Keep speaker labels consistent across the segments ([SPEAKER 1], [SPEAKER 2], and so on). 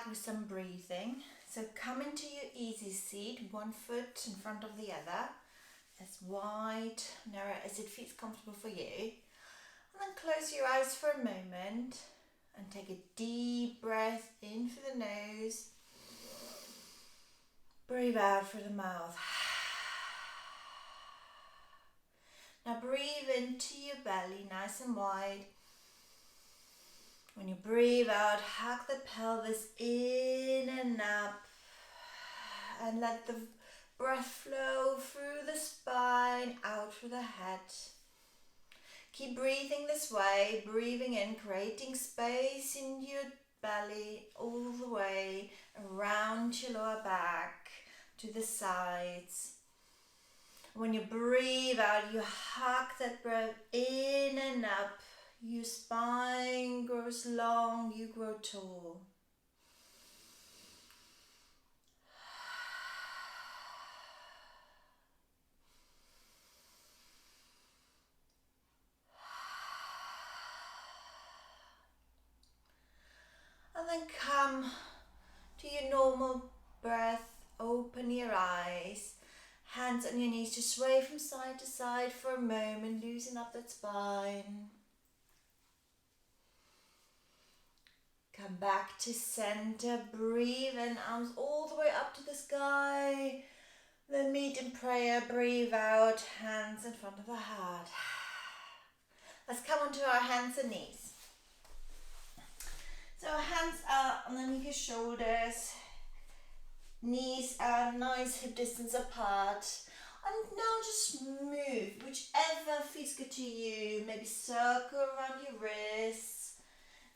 [SPEAKER 1] start with some breathing. So come into your easy seat, one foot in front of the other, as wide, narrow as it feels comfortable for you. And then close your eyes for a moment and take a deep breath in through the nose. Breathe out through the mouth. Now breathe into your belly nice and wide. When you breathe out, hug the pelvis in and up. And let the breath flow through the spine, out through the head. Keep breathing this way, breathing in, creating space in your belly all the way around your lower back to the sides. When you breathe out, you hug that breath in and up. Your spine grows long, you grow tall. And then come to your normal breath, open your eyes, hands on your knees, just sway from side to side for a moment, loosen up that spine. Come back to center, breathe in, arms all the way up to the sky. Then meet in prayer, breathe out, hands in front of the heart. Let's come onto our hands and knees. So hands are underneath your shoulders, knees are nice hip distance apart. And now just move, whichever feels good to you. Maybe circle around your wrists,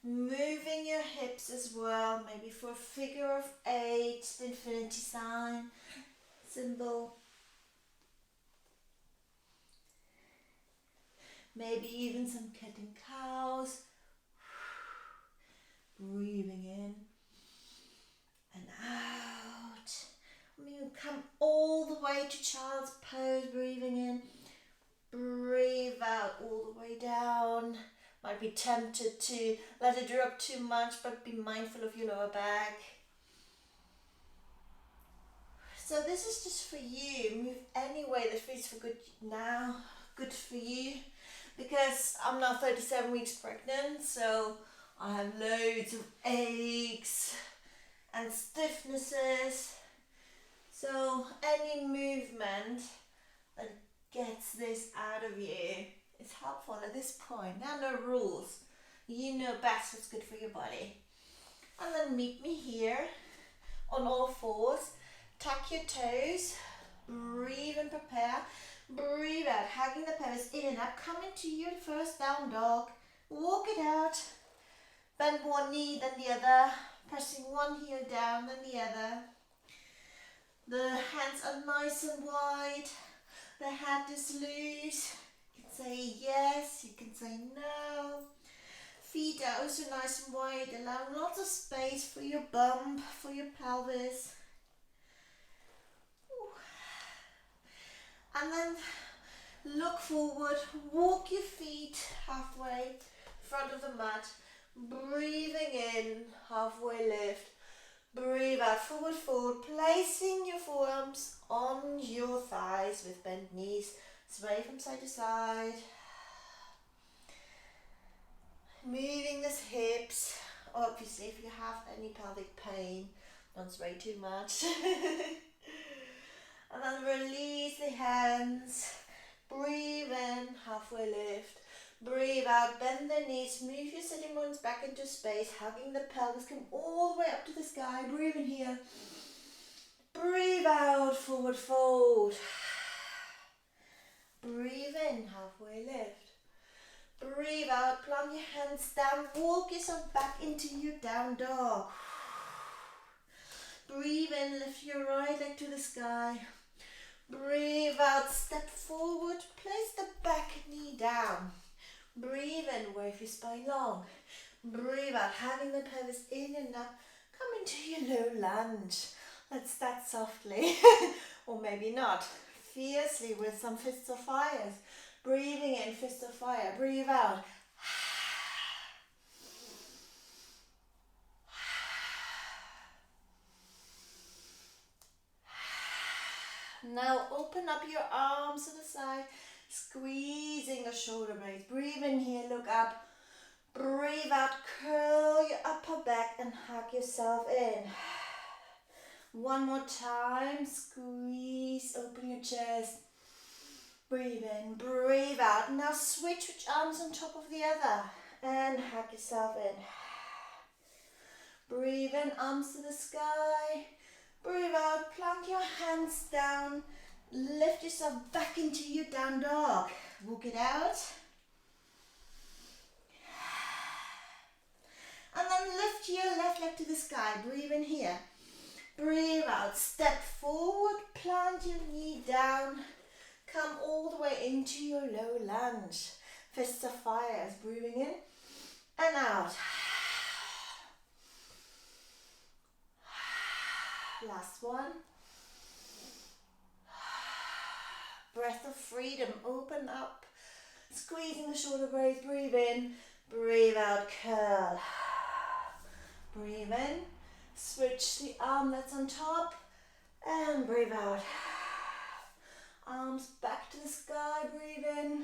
[SPEAKER 1] moving your hips as well, maybe for a figure of 8, the infinity sign, symbol. Maybe even some cat and cows. Breathing in and out. And you come all the way to child's pose, breathing in. Breathe out all the way down. Might be tempted to let it drop too much, but be mindful of your lower back. So this is just for you. Move any way that feels for good now, good for you. Because I'm now 37 weeks pregnant, so I have loads of aches and stiffnesses. So any movement that gets this out of you is helpful at this point. There are no rules. You know best what's good for your body. And then meet me here on all fours. Tuck your toes. Breathe and prepare. Breathe out, hugging the pelvis in and up. Come into your first down dog. Walk it out. Bend one knee, then the other. Pressing one heel down, then the other. The hands are nice and wide. The head is loose. You can say yes, you can say no. Feet are also nice and wide, allowing lots of space for your bum, for your pelvis. And then look forward, walk your feet halfway in front of the mat. Breathing in, halfway lift. Breathe out, forward fold, placing your forearms on your thighs with bent knees. Sway from side to side. Moving the hips. Obviously, if you have any pelvic pain, don't sway too much. And then release the hands. Breathe in, halfway lift. Breathe out, bend the knees, move your sitting bones back into space, hugging the pelvis, come all the way up to the sky. Breathe in here. Breathe out, forward fold. Breathe in, halfway lift. Breathe out, plant your hands down, walk yourself back into your down dog. Breathe in, lift your right leg to the sky. Breathe out, step forward, place the back knee down. Breathe in, wave your spine long. Breathe out, having the pelvis in and up. Come into your low lunge. Let's start softly, or maybe not. Fiercely with some fists of fires. Breathing in, fist of fire. Breathe out. Now open up your arms to the side, squeezing the shoulder blades. Breathe in here, look up. Breathe out, curl your upper back and hug yourself in. One more time, squeeze, open your chest. Breathe in, breathe out. Now switch arms on top of the other and hug yourself in. Breathe in, arms to the sky. Breathe out, plank your hands down. Lift yourself back into your down dog. Walk it out. And then lift your left leg to the sky. Breathe in here. Breathe out. Step forward. Plant your knee down. Come all the way into your low lunge. Fists of fire as breathing in and out. Last one. Breath of freedom. Open up. Squeezing the shoulder blades. Breathe in. Breathe out. Curl. Breathe in. Switch the arm that's on top. And breathe out. Arms back to the sky. Breathe in.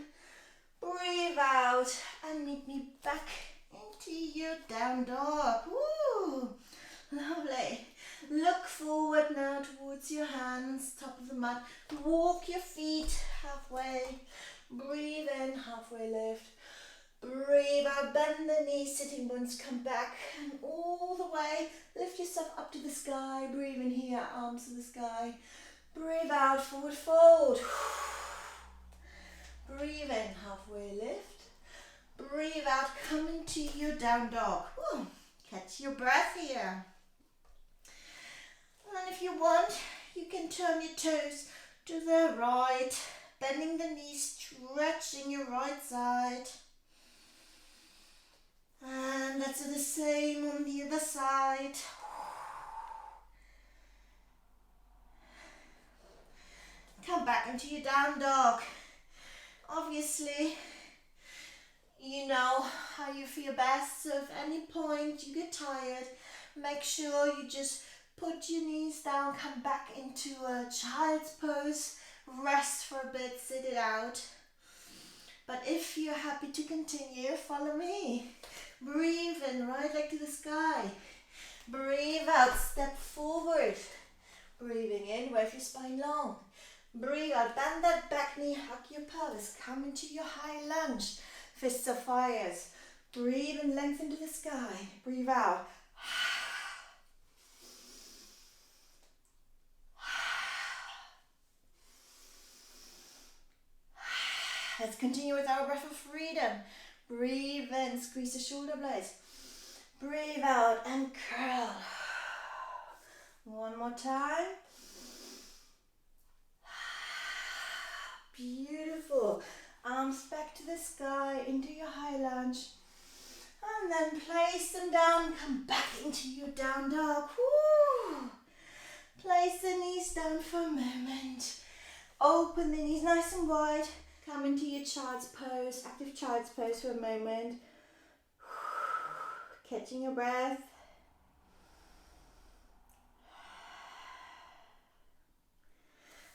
[SPEAKER 1] Breathe out. And meet me back into your down dog. Woo! Lovely. Look forward now towards your hands, top of the mat. Walk your feet halfway. Breathe in, halfway lift. Breathe out, bend the knees, sitting bones come back. And all the way, lift yourself up to the sky. Breathe in here, arms to the sky. Breathe out, forward fold. Breathe in, halfway lift. Breathe out, come into your down dog. Woo. Catch your breath here. And if you want, you can turn your toes to the right, bending the knees, stretching your right side. And let's do the same on the other side. Come back into your down dog. Obviously, you know how you feel best, so if at any point you get tired, make sure you just put your knees down, come back into a child's pose, rest for a bit, sit it out. But if you're happy to continue, follow me. Breathe in, right leg to the sky. Breathe out, step forward. Breathing in, wave your spine long. Breathe out, bend that back knee, hug your pelvis, come into your high lunge. Fists of fires. Breathe and lengthen to the sky. Breathe out. Let's continue with our breath of freedom. Breathe in, squeeze the shoulder blades. Breathe out and curl. One more time. Beautiful. Arms back to the sky, into your high lunge. And then place them down, come back into your down dog. Woo. Place the knees down for a moment. Open the knees nice and wide. Come into your child's pose, active child's pose for a moment. Catching your breath.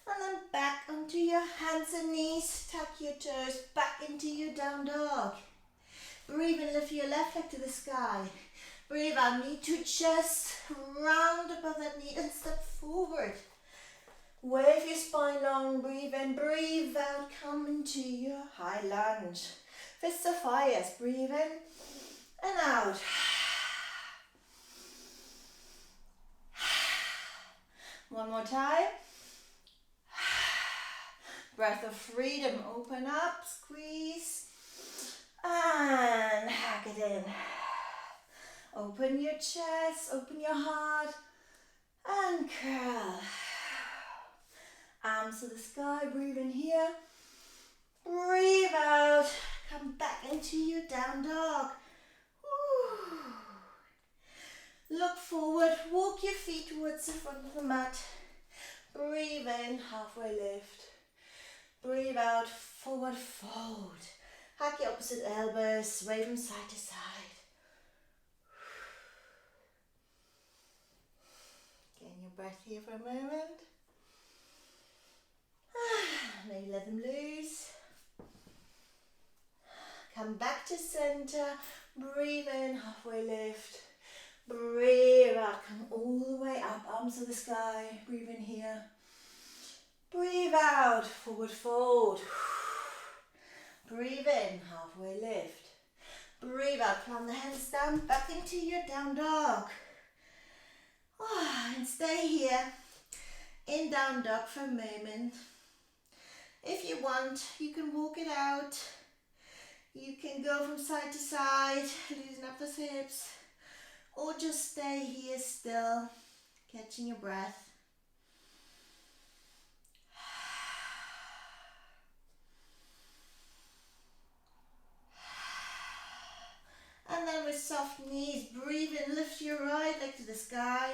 [SPEAKER 1] And then back onto your hands and knees. Tuck your toes back into your down dog. Breathe and lift your left leg to the sky. Breathe out, knee to chest, round above that knee and step forward. Wave your spine long, breathe in, breathe out, come into your high lunge. Fists of fires, breathe in and out. One more time. Breath of freedom, open up, squeeze, and hack it in. Open your chest, open your heart, and curl. Arms to the sky, breathe in here. Breathe out, come back into your down dog. Woo. Look forward, walk your feet towards the front of the mat. Breathe in, halfway lift. Breathe out, forward fold. Hug your opposite elbows, sway from side to side. Gain your breath here for a moment. Maybe let them loose. Come back to center. Breathe in, halfway lift. Breathe out, come all the way up, arms to the sky. Breathe in here. Breathe out, forward fold. Breathe in, halfway lift. Breathe out, plant the hands down, back into your down dog. And stay here in down dog for a moment. If you want, you can walk it out. You can go from side to side, loosen up those hips, or just stay here still, catching your breath. And then with soft knees, breathe in, lift your right leg to the sky.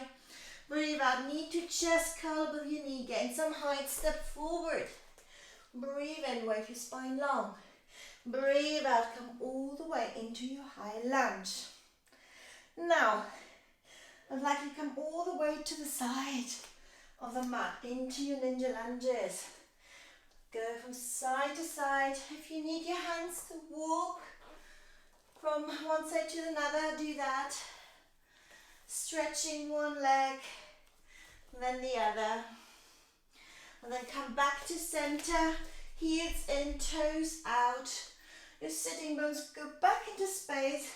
[SPEAKER 1] Breathe out, knee to chest, curl above your knee, gain some height, step forward. Breathe in, wave your spine long. Breathe out, come all the way into your high lunge. Now, I'd like you to come all the way to the side of the mat, into your ninja lunges. Go from side to side. If you need your hands to walk from one side to another, do that. Stretching one leg, then the other. And then come back to center, heels in, toes out. Your sitting bones go back into space.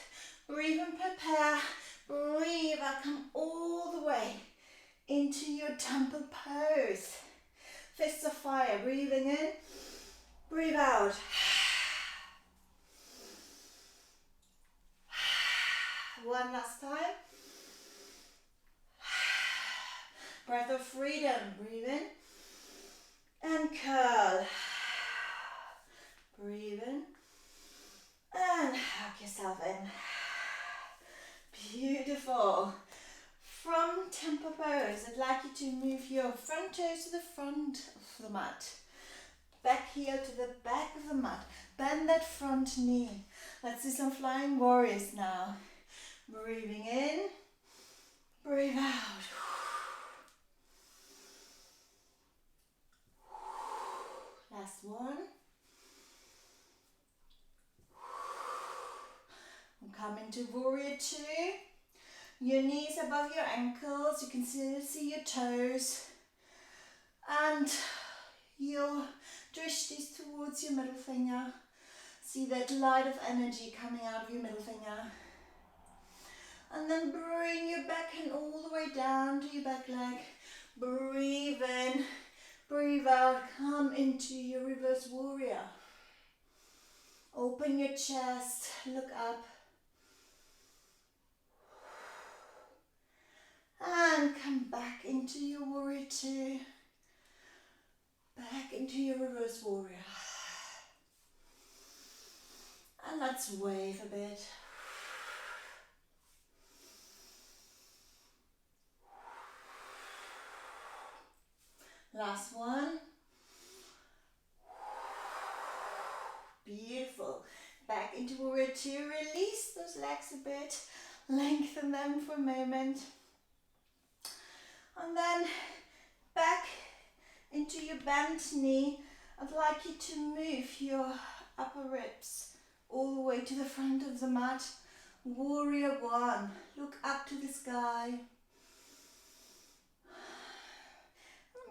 [SPEAKER 1] Breathe and prepare. Breathe out, come all the way into your temple pose. Fists of fire, breathing in, breathe out. One last time. Breath of freedom, breathe in and curl. Breathe in and hug yourself in. Beautiful. From temple pose, I'd like you to move your front toes to the front of the mat. Back heel to the back of the mat. Bend that front knee. Let's do some flying warriors now. Breathing in, breathe out. Last one. And come into warrior two. Your knees above your ankles. You can see your toes. And your drishtis towards your middle finger. See that light of energy coming out of your middle finger. And then bring your back hand all the way down to your back leg. Breathe in, breathe out, come into your reverse warrior. Open your chest, look up. And come back into your warrior two. Back into your reverse warrior. And let's wave a bit. Last one. Beautiful. Back into warrior two. Release those legs a bit. Lengthen them for a moment. And then back into your bent knee. I'd like you to move your upper ribs all the way to the front of the mat. Warrior one. Look up to the sky.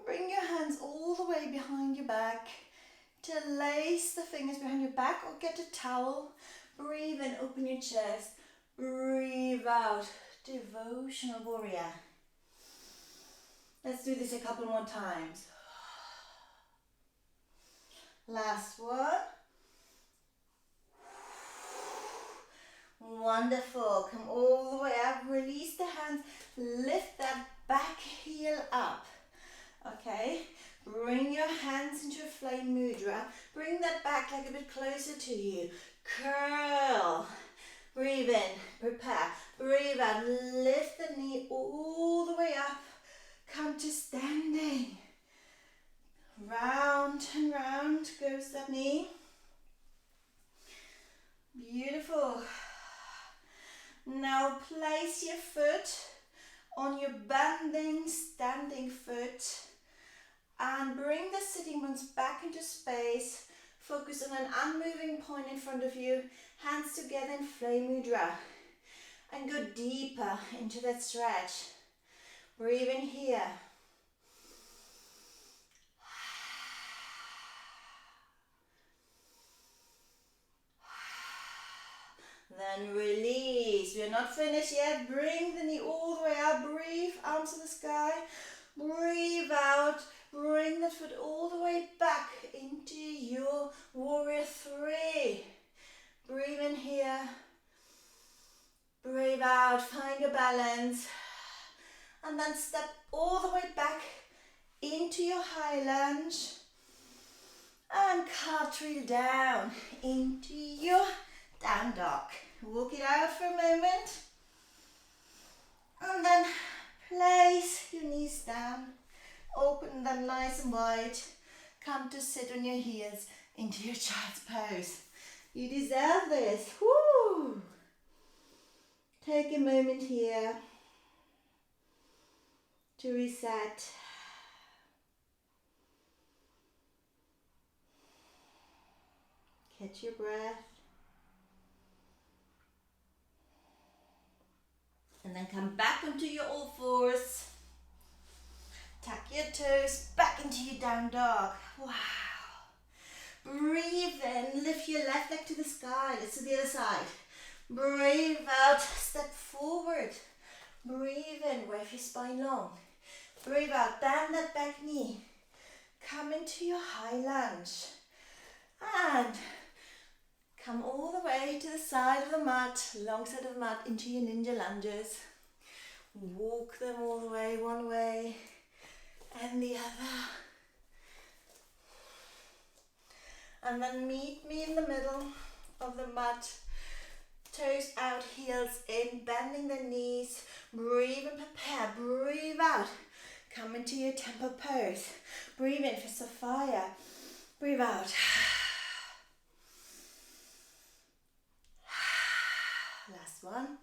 [SPEAKER 1] Bring your hands all the way behind your back to lace the fingers behind your back or get a towel. Breathe in, open your chest. Breathe out, devotional warrior. Let's do this a couple more times. Last one. Wonderful. Come all the way up. Release the hands. Lift that back heel up. Okay, bring your hands into a flame mudra. Bring that back leg a bit closer to you. Curl. Breathe in, prepare. Breathe out, lift the knee all the way up. Come to standing. Round and round goes that knee. Beautiful. Now place your foot on your bending standing foot And bring the sitting bones back into space. Focus on an unmoving point in front of you. Hands together in flame mudra. And go deeper into that stretch. Breathe in here. Then release. We are not finished yet. Bring the knee all the way up. Breathe, arms to the sky. Breathe out. Bring the foot all the way back into your warrior three. Breathe in here. Breathe out. Find your balance. And then step all the way back into your high lunge. And cartwheel down into your down dog. Walk it out for a moment. And then place your knees down. Open them nice and wide. Come to sit on your heels into your child's pose. You deserve this. Woo! Take a moment here to reset. Catch your breath. And then come back onto your all fours. Tuck your toes back into your down dog. Wow. Breathe in. Lift your left leg to the sky. Let's do the other side. Breathe out. Step forward. Breathe in. Wave your spine long. Breathe out. Bend that back knee. Come into your high lunge. And come all the way to the side of the mat, long side of the mat, into your ninja lunges. Walk them all the way, one way and the other. And then meet me in the middle of the mat. Toes out, heels in, bending the knees. Breathe and prepare. Breathe out. Come into your temple pose. Breathe in, fist of fire. Breathe out. Last one.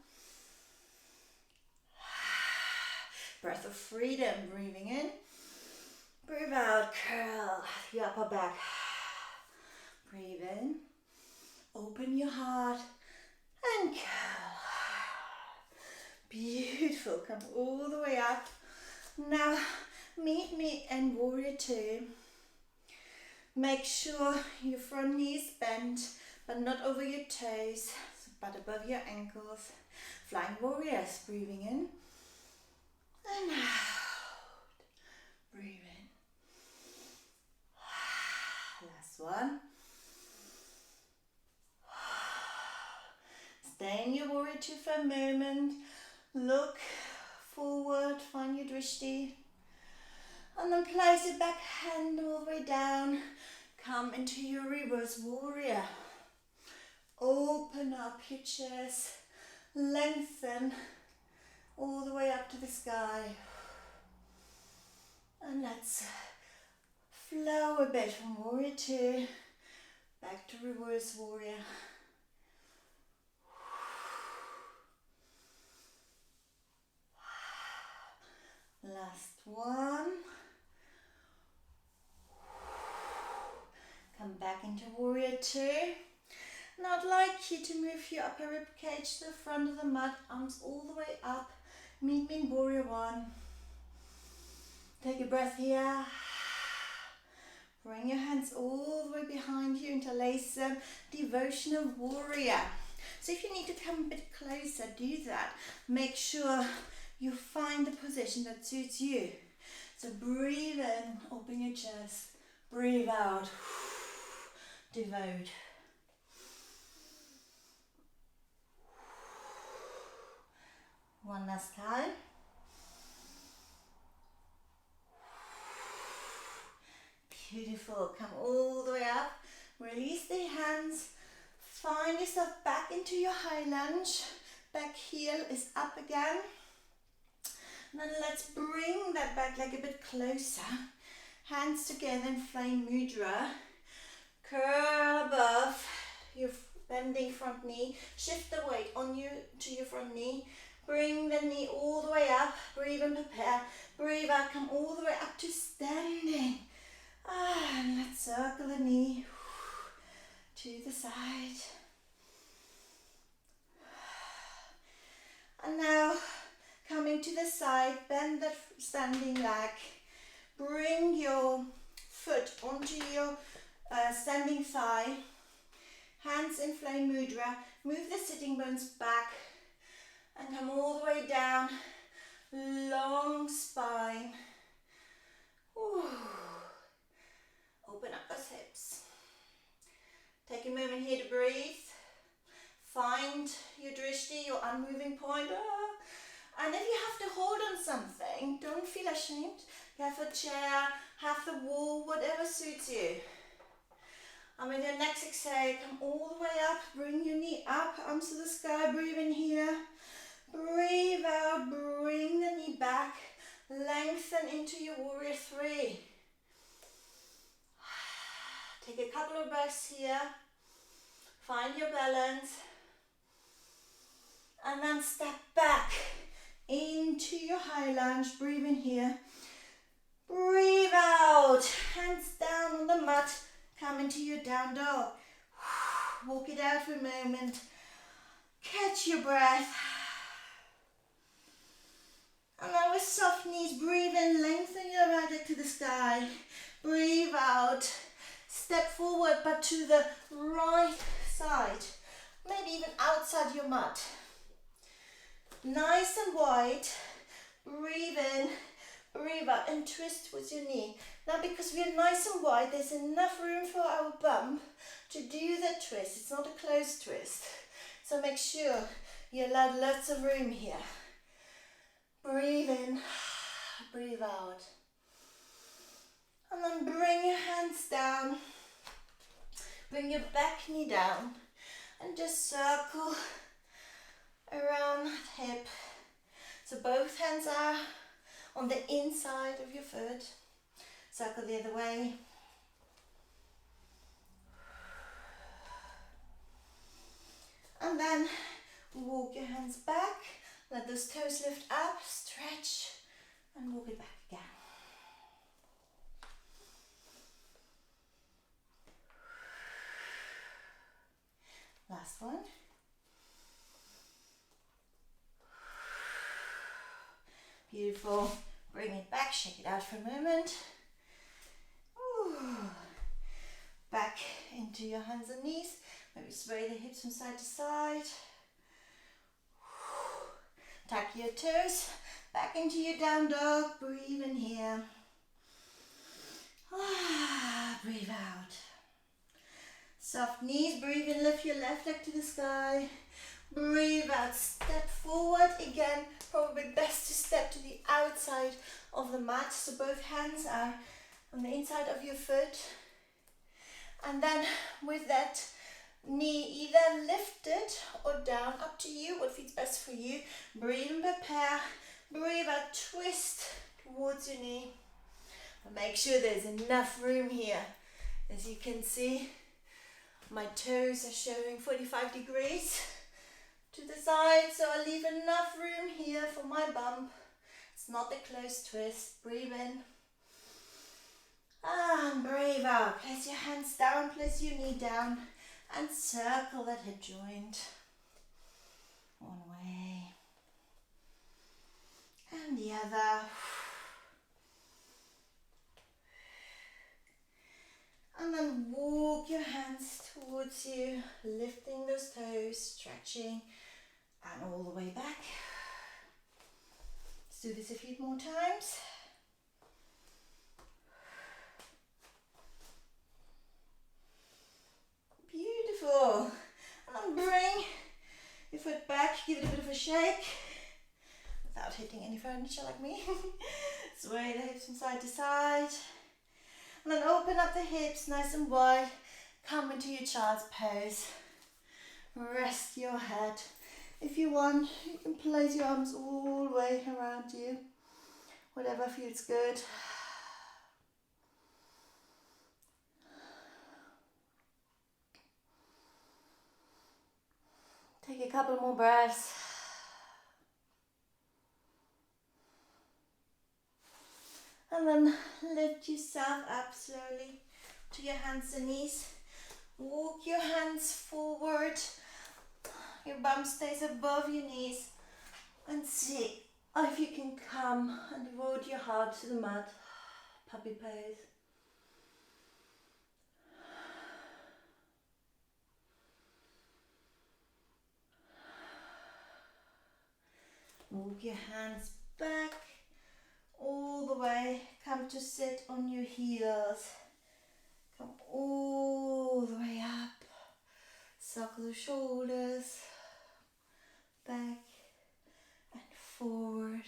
[SPEAKER 1] Breath of freedom. Breathing in. Breathe out. Curl your upper back. Breathe in. Open your heart. And curl. Beautiful. Come all the way up. Now meet me in warrior two. Make sure your front knee is bent, but not over your toes, but above your ankles. Flying warriors. Breathing in and out. Breathe in. Last one. Stay in your warrior two for a moment. Look forward. Find your drishti. And then place your back hand all the way down. Come into your reverse warrior. Open up your chest. Lengthen all the way up to the sky. And let's flow a bit from warrior two back to reverse warrior. Last one. Come back into warrior two. Now I'd like you to move your upper rib cage to the front of the mat, arms all the way up. Meet me in warrior one. Take a breath here. Bring your hands all the way behind you, interlace them. Devotional warrior. So if you need to come a bit closer, do that. Make sure you find the position that suits you. So breathe in, open your chest. Breathe out. Devote. One last time. Beautiful. Come all the way up. Release the hands. Find yourself back into your high lunge. Back heel is up again. And then let's bring that back leg a bit closer. Hands together in flame mudra. Curl above your bending front knee. Shift the weight on you to your front knee. Bring the knee all the way up. Breathe and prepare. Breathe out. Come all the way up to standing. And let's circle the knee to the side. And now coming to the side, bend that standing leg. Bring your foot onto your standing thigh. Hands in flame mudra. Move the sitting bones back and come all the way down. Long spine. Ooh. Open up those hips. Take a moment here to breathe. Find your drishti, your unmoving point. And if you have to hold on something, don't feel ashamed. You have a chair, have the wall, whatever suits you. And with your next exhale, come all the way up. Bring your knee up, arms to the sky. Breathe in here. Breathe out. Bring the knee back. Lengthen into your warrior three. Take a couple of breaths here. Find your balance. And then step back into your high lunge. Breathe in here. Breathe out. Hands down on the mat. Come into your down dog. Walk it out for a moment. Catch your breath. And then with soft knees, breathe in. Lengthen your right leg to the sky. Breathe out. Step forward, but to the right side. Maybe even outside your mat. Nice and wide. Breathe in, breathe out, and twist with your knee. Now, because we are nice and wide, there's enough room for our bump to do the twist. It's not a closed twist. So make sure you allow lots of room here. Breathe in, breathe out. And then bring your hands down. Bring your back knee down. And just circle around that hip. So both hands are on the inside of your foot. Circle the other way. And then walk your hands back. Let those toes lift up, stretch, and walk it back again. Last one. Beautiful. Bring it back, shake it out for a moment. Ooh. Back into your hands and knees. Maybe sway the hips from side to side. Tuck your toes back into your down dog. Breathe in here. Breathe out. Soft knees. Breathe in. Lift your left leg to the sky. Breathe out. Step forward again. Probably best to step to the outside of the mat. So both hands are on the inside of your foot. And then with that knee either lifted or down, up to you, what feels best for you. Breathe and prepare. Breathe out, twist towards your knee. And make sure there's enough room here. As you can see, my toes are showing 45 degrees to the side, so I leave enough room here for my bump. It's not a closed twist. Breathe in. And breathe out. Place your hands down, place your knee down. And circle that hip joint. One way. And the other. And then walk your hands towards you, lifting those toes, stretching, and all the way back. Let's do this a few more times. Beautiful. And bring your foot back, give it a bit of a shake without hitting any furniture like me. Sway the hips from side to side. And then open up the hips nice and wide. Come into your child's pose. Rest your head. If you want, you can place your arms all the way around you. Whatever feels good. Take a couple more breaths. And then lift yourself up slowly to your hands and knees. Walk your hands forward. Your bum stays above your knees. And see if you can come and devote your heart to the mat. Puppy pose. Walk your hands back all the way. Come to sit on your heels. Come all the way up. Circle the shoulders. Back and forward.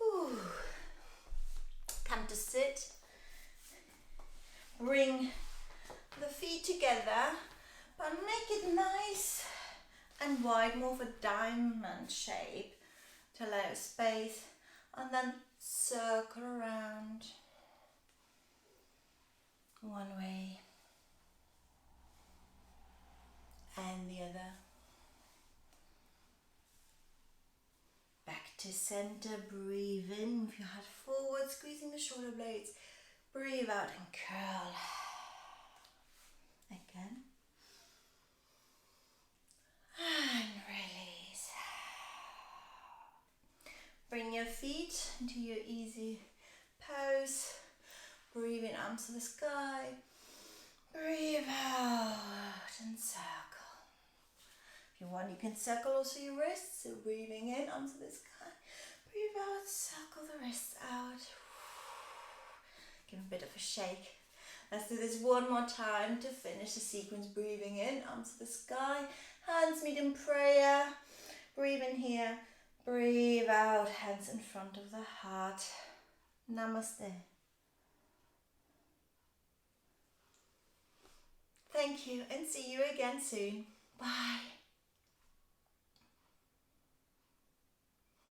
[SPEAKER 1] Ooh. Come to sit. Bring the feet together, but make it nice and wide, more of a diamond shape to allow space, and then circle around one way and the other. Back to center, breathe in with your head forward, squeezing the shoulder blades. Breathe out and curl. Again. And release. Bring your feet into your easy pose. Breathe in, arms to the sky. Breathe out and circle. If you want, you can circle also your wrists. So breathing in, arms to the sky. Breathe out, circle the wrists out. Give a bit of a shake. Let's do this one more time to finish the sequence. Breathing in, arms to the sky. Hands meet in prayer. Breathe in here. Breathe out, hands in front of the heart. Namaste. Thank you and see you again soon. Bye.